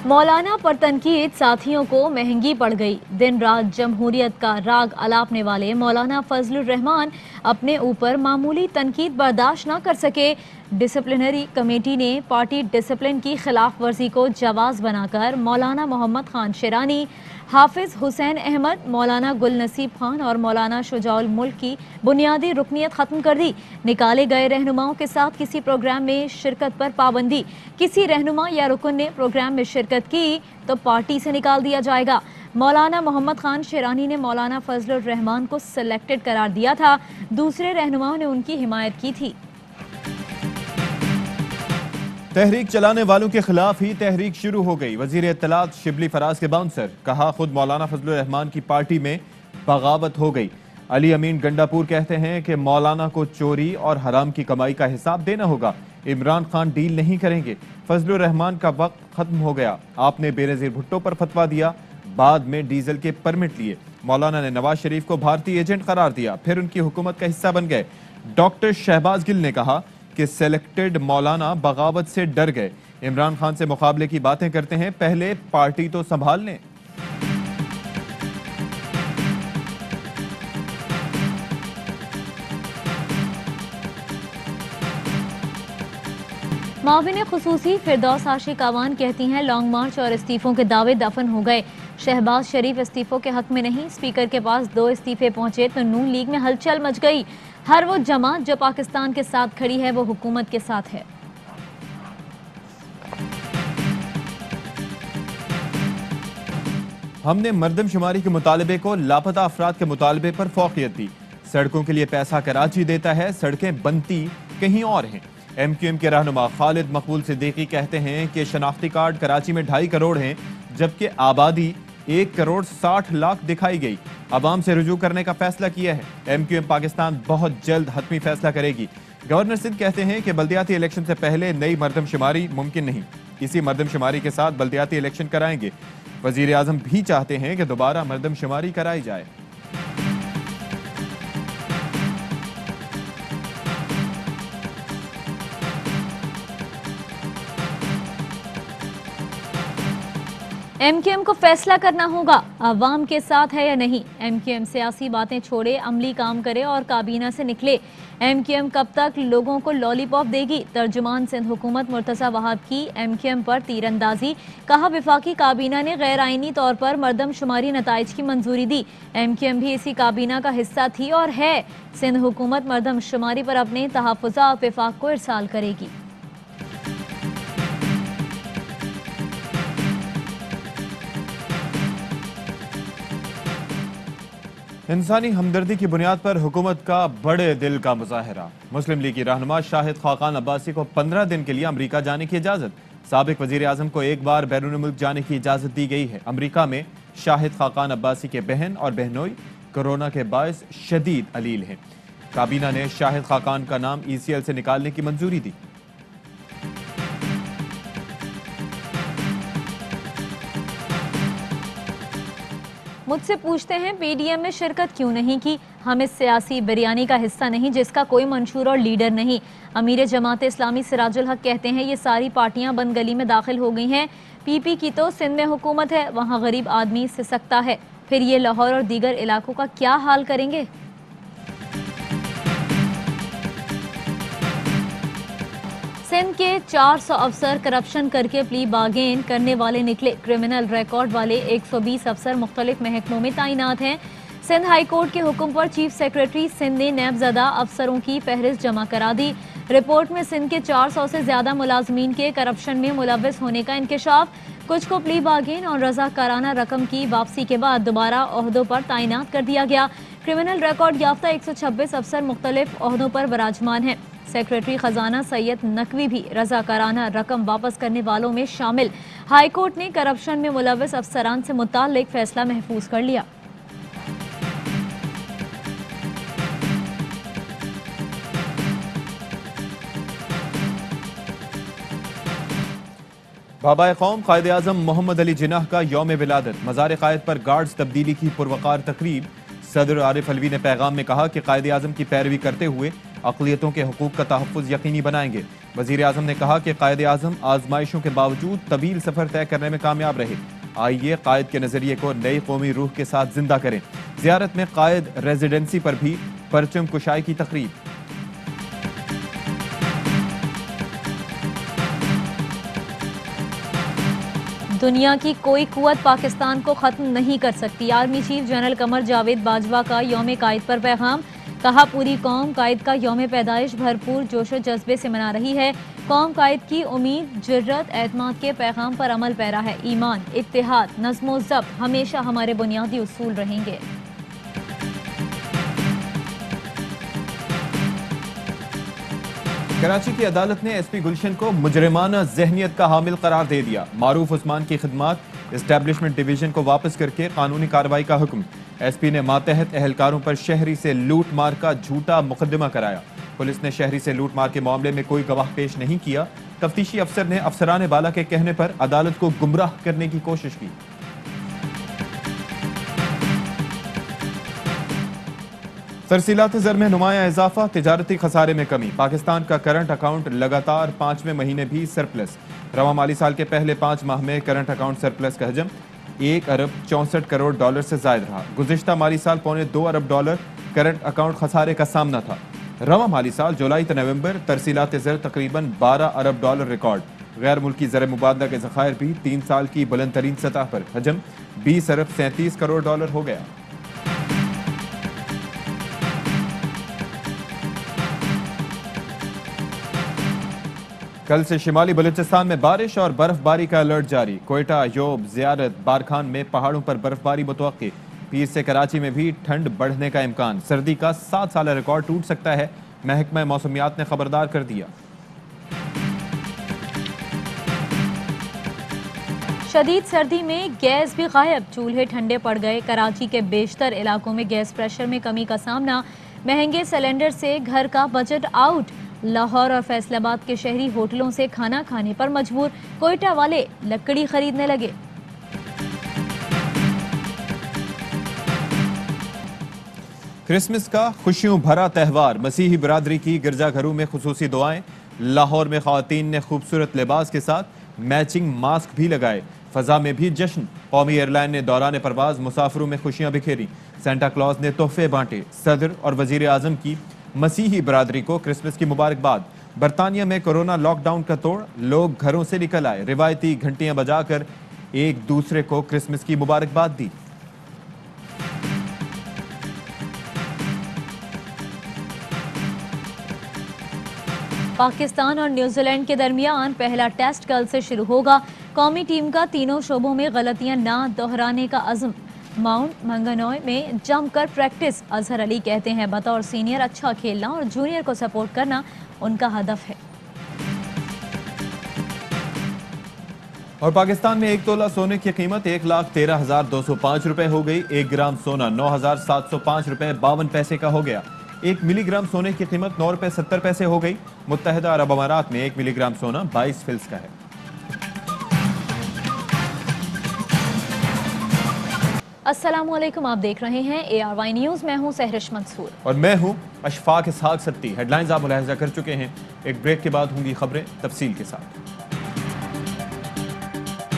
मौलाना पर तनकीद साथियों को महंगी पड़ गई। दिन रात जमहूरियत का राग अलापने वाले मौलाना फजलुर रहमान अपने ऊपर मामूली तनकीद बर्दाश्त न कर सके। डिसिप्लिनरी कमेटी ने पार्टी डिसिप्लिन की खिलाफ वर्जी को जवाज बनाकर मौलाना मोहम्मद खान शेरानी, हाफिज हुसैन अहमद, मौलाना गुल नसीब खान और मौलाना शुजाउल मुल्क की बुनियादी रुकनियत खत्म कर दी। निकाले गए रहनुमाओं के साथ किसी प्रोग्राम में शिरकत पर पाबंदी। किसी रहनुमा या रुकन ने प्रोग्राम में शिरकत की तो पार्टी से निकाल दिया जाएगा। मौलाना मोहम्मद खान शेरानी ने मौलाना फजलुर रहमान को सिलेक्टेड करार दिया था, दूसरे रहनुमाओं ने उनकी हिमायत की थी। तहरीक चलाने वालों के खिलाफ ही तहरीक शुरू हो गई। वजीर इत्तलात शिबली फराज के बाउंसर, कहा खुद मौलाना फजलुर रहमान की पार्टी में बगावत हो गई। अली अमीन गंडापुर कहते हैं कि मौलाना को चोरी और हराम की कमाई का हिसाब देना होगा। इमरान खान डील नहीं करेंगे। फजलुर रहमान का वक्त खत्म हो गया। आपने बेनजीर भुट्टो पर फतवा दिया, बाद में डीजल के परमिट लिए। मौलाना ने नवाज शरीफ को भारतीय एजेंट करार दिया, फिर उनकी हुकूमत का हिस्सा बन गए। डॉक्टर शहबाज गिल ने कहा कि सेलेक्टेड मौलाना बगावत से डर गए। इमरान खान से मुकाबले की बातें करते हैं, पहले पार्टी तो संभाल लें। माविन खुसूसी फिरदौस आशिक अवान कहती हैं लॉन्ग मार्च और इस्तीफों के दावे दफन हो गए। शहबाज शरीफ इस्तीफों के हक में नहीं, स्पीकर के पास 2 इस्तीफे पहुंचे तो नून लीग में हलचल मच गई। हर वो जमात जो पाकिस्तान के साथ खड़ी है वो हुकूमत के साथ है। हमने मर्दमशुमारी के मुतालबे को लापता अफराद के मुतालबे पर फौकियत दी। सड़कों के लिए पैसा कराची देता है, सड़कें बनती कहीं और हैं। MQM के रहनुमा खालिद मकबूल सिद्दीकी कहते हैं कि शनाख्ती कार्ड कराची में 2.5 करोड़ हैं, जबकि आबादी 1 करोड़ 60 लाख दिखाई गई। अवाम से रुजू करने का फैसला किया है। MQM पाकिस्तान बहुत जल्द हतमी फैसला करेगी। गवर्नर सिंध कहते हैं कि बल्दियाती इलेक्शन से पहले नई मर्दमशुमारी मुमकिन नहीं, इसी मर्दमशुमारी के साथ बल्दियाती इलेक्शन कराएंगे। वजीर आजम भी चाहते हैं कि दोबारा मर्दमशुमारी कराई जाए। MQM को फैसला करना होगा अवाम के साथ है या नहीं। MQM सियासी बातें छोड़े, अमली काम करे और काबीना से निकले। MQM कब तक लोगों को लॉलीपॉप देगी। तर्जुमान सिंध हुकूमत मुर्तज़ा वहाब की MQM पर तीरंदाजी, कहा विफाकी काबीना ने गैर आइनी तौर पर मर्दमशुमारी नताइज की मंजूरी दी। MQM भी इसी काबीना का हिस्सा थी और है। सिंध हुकूमत मर्दमशुमारी पर अपने तहफ़्फ़ुज़ात विफाक को इरसाल करेगी। इंसानी हमदर्दी की बुनियाद पर हुकूमत का बड़े दिल का मुजाहरा। मुस्लिम लीग की रहनुमा शाहिद खाकान अब्बासी को 15 दिन के लिए अमरीका जाने की इजाजत। साबिक वजीर आजम को एक बार बैरून मुल्क जाने की इजाजत दी गई है। अमरीका में शाहिद खाकान अब्बासी के बहन और बहनोई कोरोना के बायस शदीद अलील हैं। काबीना ने शाहिद खाकान का नाम ECL से निकालने की मंजूरी दी। मुझसे पूछते हैं PDM में शिरकत क्यों नहीं की। हम इस सियासी बिरयानी का हिस्सा नहीं जिसका कोई मंशूर और लीडर नहीं। अमीर जमात इस्लामी सिराजुल हक कहते हैं ये सारी पार्टियां बंद गली में दाखिल हो गई हैं। PP की तो सिंध में हुकूमत है, वहाँ गरीब आदमी सिसकता है, फिर ये लाहौर और दीगर इलाकों का क्या हाल करेंगे। सिंध के 400 अफसर करप्शन करके प्ली बागेन करने वाले निकले। क्रिमिनल रिकॉर्ड वाले 120 अफसर मुख्तलिफ महकमों में तैनात हैं। सिंध हाई कोर्ट के हुक्म पर चीफ सेक्रेटरी सिंध ने नैबज़दा अफसरों की फहरिस्त जमा करा दी। रिपोर्ट में सिंध के 400 से ज्यादा मुलाजमीन के करप्शन में मुलव्वस होने का इंकशाफ। कुछ को प्ली बागेन और रज़ाकाराना रकम की वापसी के बाद दोबारा ओहदों पर तैनात कर दिया गया। क्रिमिनल रिकॉर्ड याफ्ता 126 अफसर मुख्तलिफ ओहदों पर विराजमान हैं। सेक्रेटरी खजाना सैयद नकवी भी रज़ाकाराना रकम वापस करने वालों में शामिल। हाई कोर्ट ने करप्शन में मुलव्वस अफसरान से मुताल्लिक फैसला महफूज कर लिया। बाबा कौम कायद आज़म मोहम्मद अली जिन्नाह का यौम विलादत। मज़ार कायद पर गार्ड्स तब्दीली की पुरवकार तकरीब। सदर आरिफ अलवी ने पैगाम में कहा कि कायद आज़म की पैरवी करते हुए अक़लियतों के हुकूक का तहफ़्फ़ुज़ यकीनी बनाएंगे। वजीर आजम ने कहा कि कायद आजम आजमाइशों के बावजूद तवील सफर तय करने में कामयाब रहे। आइए कायद के नजरिए को नई कौमी रूह के साथ जिंदा करें। जियारत में कायद रेजिडेंसी पर भी परचम कुशाई की तकरीब। दुनिया की कोई कुव्वत पाकिस्तान को खत्म नहीं कर सकती। Army chief general Qamar Javed Bajwa का यौम कायद पर पैगाम। कहा, पूरी कौम कायद का यौम पैदाइश भरपूर जोशो जज्बे से मना रही है। कौम कायद की उम्मीद, जुर्रत, एतमाद के पैगाम पर अमल पैरा है। ईमान, इत्तेहाद, नज़्मो ज़ब्त हमेशा हमारे बुनियादी उसूल रहेंगे। कराची की अदालत ने एसपी गुलशन को मुजरिमाना जहनियत का हामिल करार दे दिया। मारूफ उस्मान की खिदमात एस्टेब्लिशमेंट डिवीजन को वापस करके कानूनी कार्रवाई का हुक्म। एसपी ने मातहत एहलकारों पर शहरी से लूट मार का झूठा मुकदमा कराया। पुलिस ने शहरी से लूट मार के मामले में कोई गवाह पेश नहीं किया। तफ्तीशी अफसर ने अफसरान बाला के कहने पर अदालत को गुमराह करने की कोशिश की। तरसीलात ज़र में नुमाया इजाफा, तिजारती खसारे में कमी। पाकिस्तान का करंट अकाउंट लगातार 5वें महीने भी सरप्लस। रवा माली साल के पहले 5 माह में करंट अकाउंट सरप्लस का हजम 1 अरब 64 करोड़ डॉलर से जायद रहा। गुज़िश्ता माली साल $2.25 अरब करंट अकाउंट खसारे का सामना था। रवा माली साल जुलाई से नवंबर तरसीलात ज़र तकरीबन $12 अरब रिकॉर्ड। गैर मुल्की ज़र मुबादला के ज़खायर भी 3 साल की बुलंद तरीन सतह पर हजम $20 अरब 37 करोड़ हो गया। कल से शिमाली बलूचिस्तान में बारिश और बर्फबारी का अलर्ट जारी। कोयटा, योब, जियारत, बारखान में पहाड़ों पर बर्फबारी मुतवक्की। पीर से कराची में भी ठंड बढ़ने का इम्कान। सर्दी का 7 साल रिकॉर्ड टूट सकता है, महकमा मौसमियात ने खबरदार कर दिया। शदीद सर्दी में गैस भी गायब, चूल्हे ठंडे पड़ गए। कराची के बेशतर इलाकों में गैस प्रेशर में कमी का सामना। महंगे सिलेंडर से घर का बजट आउट। लाहौर और फैसलाबाद के शहरी होटलों से खाना खाने पर मजबूर। कोयटा वाले लकड़ी खरीदने लगे। क्रिसमस का खुशियों भरा त्यौहार। मसीही बिरादरी की गिरजाघरों में खुसूसी दुआएं। लाहौर में खवातीन ने खूबसूरत लिबास के साथ मैचिंग मास्क भी लगाए। फजा में भी जश्न। कौमी एयरलाइन ने दौरान परवाज मुसाफिरों में खुशियां बिखेरी। सेंटा क्लॉज ने तोहफे बांटे। सदर और वजीर आजम की मसीही बरादरी को क्रिसमस की मुबारकबाद। बरतानिया में कोरोना लॉकडाउन का तोड़, लोग घरों से निकल आए। रिवायती घंटियां बजाकर एक दूसरे को क्रिसमस की मुबारकबाद दी। पाकिस्तान और न्यूजीलैंड के दरमियान पहला टेस्ट कल से शुरू होगा। कौमी टीम का तीनों शोबों में गलतियां ना दोहराने का अज़्म। माउंट मंगनोय में जमकर प्रैक्टिस। अजहर अली कहते हैं, बतौर सीनियर अच्छा खेलना और जूनियर को सपोर्ट करना उनका हदफ है। और पाकिस्तान में 1 तोला सोने की कीमत 1,13,205 रुपए हो गई। 1 ग्राम सोना 9,705 रुपए 52 पैसे का हो गया। 1 मिलीग्राम सोने की कीमत 9 रुपए 70 पैसे हो गई। मुत्तहिदा अरब अमारात में 1 मिलीग्राम सोना 22 फिल्स का है। अस्सलामुअलैकुम, आप देख रहे हैं ARY न्यूज़। मैं हूं सहरिश मंसूर और मैं हूं अशफाक इसहाक सत्ती। हेडलाइंस आप मुलाहिजा कर चुके हैं। एक ब्रेक के बाद होंगी खबरें तफसील के साथ।